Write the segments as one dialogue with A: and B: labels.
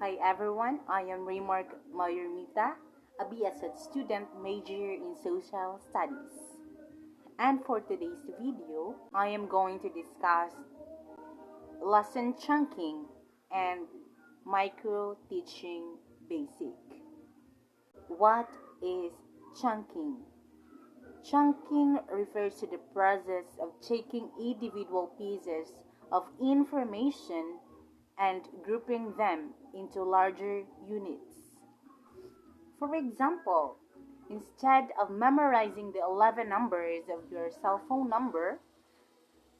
A: Hi everyone, I am Raymark Mayurmita, a BSed student major in Social Studies. And for today's video, I am going to discuss lesson chunking and micro-teaching basic. What is chunking? Chunking refers to the process of taking individual pieces of information and grouping them into larger units. For example, instead of memorizing the 11 numbers of your cell phone number,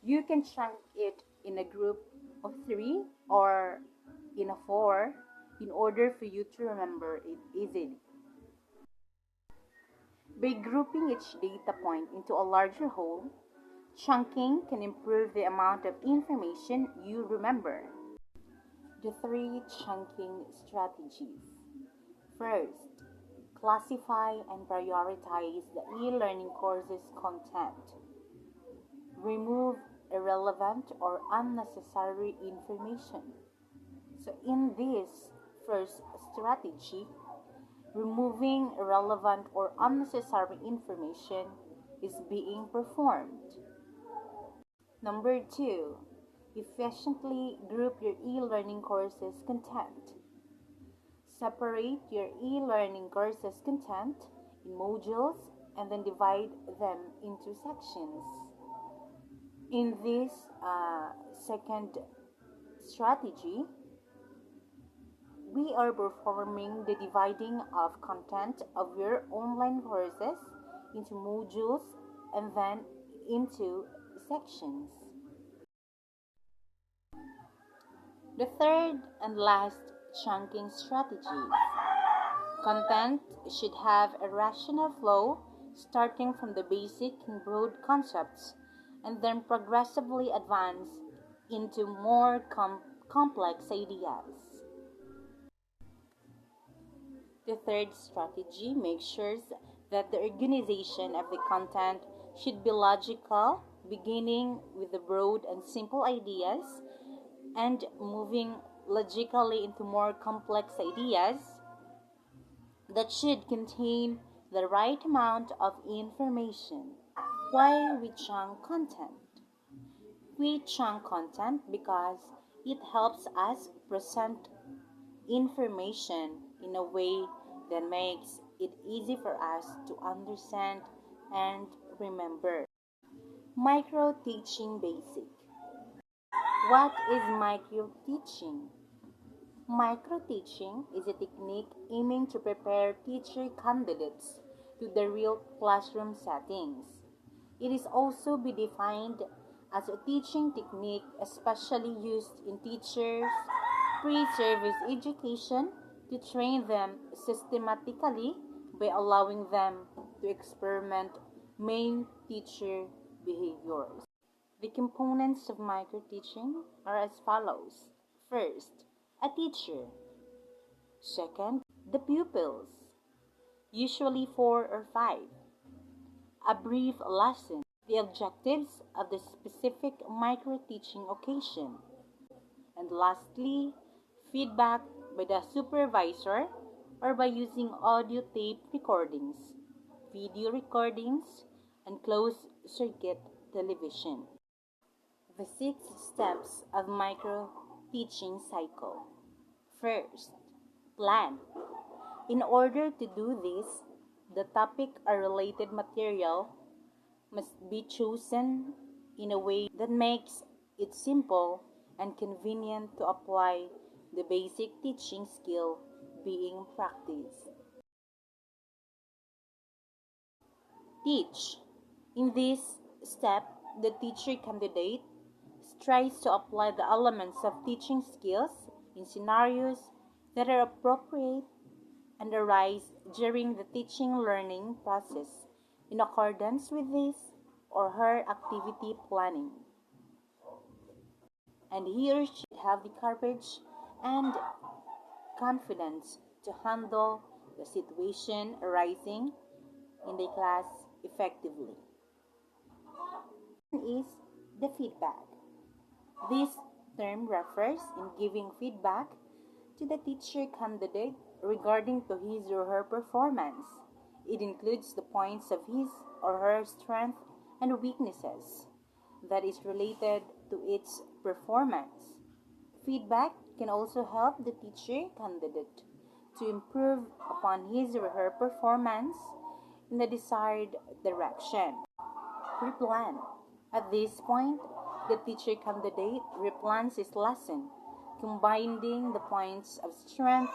A: you can chunk it in a group of 3 or in a 4 in order for you to remember it easily. By grouping each data point into a larger whole, chunking can improve the amount of information you remember. The 3 chunking strategies. First, classify and prioritize the e-learning courses content. Remove irrelevant or unnecessary information. So in this first strategy, removing irrelevant or unnecessary information is being performed. Number 2, efficiently group your e-learning courses content. Separate your e-learning courses content in modules and then divide them into sections. In this second strategy, we are performing the dividing of content of your online courses into modules and then into sections. The third and last chunking strategy. Content should have a rational flow starting from the basic and broad concepts and then progressively advance into more complex ideas. The third strategy makes sure that the organization of the content should be logical, beginning with the broad and simple ideas and moving logically into more complex ideas that should contain the right amount of information. Why we chunk content? We chunk content because it helps us present information in a way that makes it easy for us to understand and remember. Micro-teaching basic. What is micro-teaching? Micro-teaching is a technique aiming to prepare teacher candidates to the real classroom settings. It is also be defined as a teaching technique especially used in teachers' pre-service education to train them systematically by allowing them to experiment main teacher behaviors. The components of micro-teaching are as follows. First, a teacher. Second, the pupils, usually 4 or 5. A brief lesson, the objectives of the specific micro-teaching occasion. And lastly, feedback by the supervisor or by using audio tape recordings, video recordings, and closed-circuit television. The 6 steps of micro-teaching cycle. First, plan. In order to do this, the topic or related material must be chosen in a way that makes it simple and convenient to apply the basic teaching skill being practiced. Teach. In this step, the teacher candidate tries to apply the elements of teaching skills in scenarios that are appropriate and arise during the teaching learning process in accordance with his or her activity planning. And he or she should have the courage and confidence to handle the situation arising in the class effectively. Is the feedback. This term refers in giving feedback to the teacher candidate regarding to his or her performance. It includes the points of his or her strength and weaknesses that is related to its performance. Feedback can also help the teacher candidate to improve upon his or her performance in the desired direction. Replan. At this point, the teacher candidate replans his lesson, combining the points of strength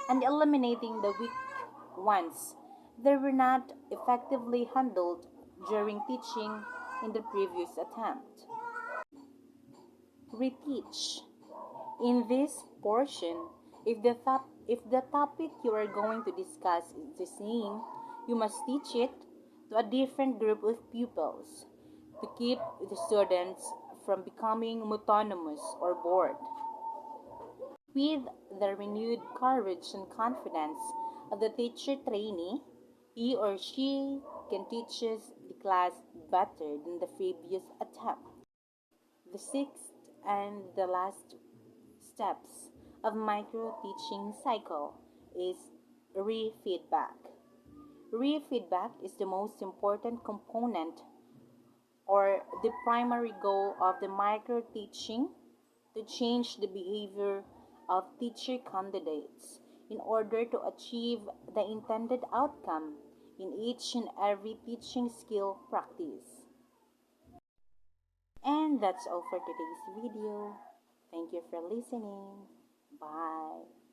A: and eliminating the weak ones that were not effectively handled during teaching in the previous attempt. Reteach. In this portion, if the topic you are going to discuss is the same, you must teach it to a different group of pupils to keep the students from becoming monotonous or bored. With the renewed courage and confidence of the teacher trainee, he or she can teach the class better than the previous attempt. The sixth and the last steps of micro-teaching cycle is re-feedback. Re-feedback is the most important component or the primary goal of the micro-teaching to change the behavior of teacher candidates in order to achieve the intended outcome in each and every teaching skill practice. And that's all for today's video. Thank you for listening. Bye.